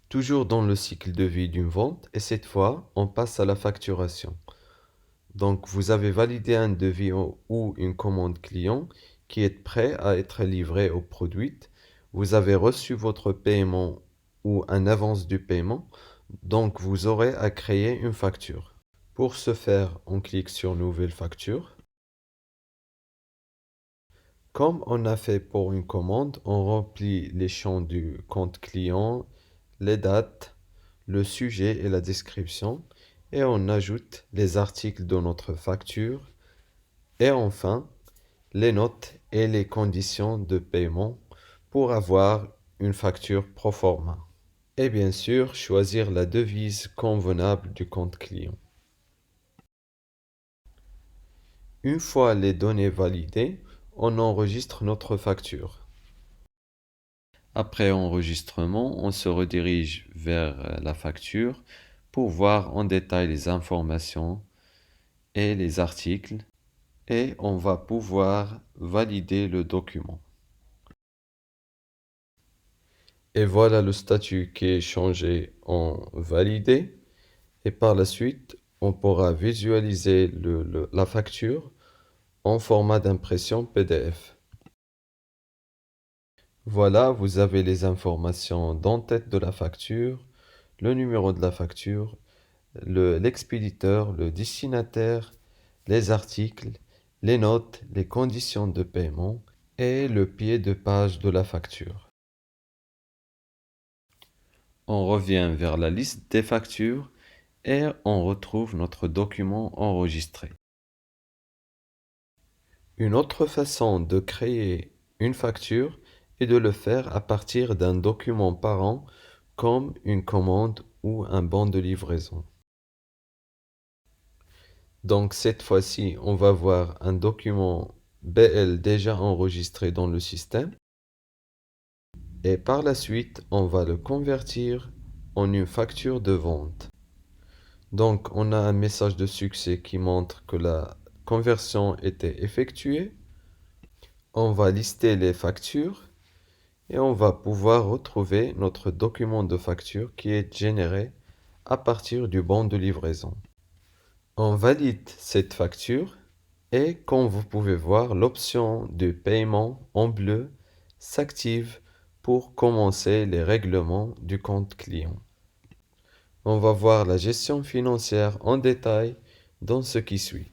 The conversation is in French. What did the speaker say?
Toujours dans le cycle de vie d'une vente, et cette fois, on passe à la facturation. Donc, vous avez validé un devis ou une commande client qui est prêt à être livré ou produite. Vous avez reçu votre paiement ou un avance du paiement. Donc, vous aurez à créer une facture. Pour ce faire, on clique sur Nouvelle facture. Comme on a fait pour une commande, on remplit les champs du compte client, les dates, le sujet et la description, et on ajoute les articles de notre facture, et enfin les notes et les conditions de paiement pour avoir une facture pro forma. Et bien sûr, choisir la devise convenable du compte client. Une fois les données validées, on enregistre notre facture. Après enregistrement, on se redirige vers la facture pour voir en détail les informations et les articles et on va pouvoir valider le document. Et voilà le statut qui est changé en validé et par la suite, on pourra visualiser la facture en format d'impression PDF. Voilà, vous avez les informations d'en-tête de la facture, le numéro de la facture, l'expéditeur, le destinataire, les articles, les notes, les conditions de paiement et le pied de page de la facture. On revient vers la liste des factures et on retrouve notre document enregistré. Une autre façon de créer une facture est de le faire à partir d'un document parent comme une commande ou un bon de livraison. Donc cette fois-ci, on va voir un document BL déjà enregistré dans le système et par la suite, on va le convertir en une facture de vente. Donc on a un message de succès qui montre que la conversion était effectuée. On va lister les factures et on va pouvoir retrouver notre document de facture qui est généré à partir du bon de livraison. On valide cette facture et comme vous pouvez voir, l'option de paiement en bleu s'active pour commencer les règlements du compte client. On va voir la gestion financière en détail dans ce qui suit.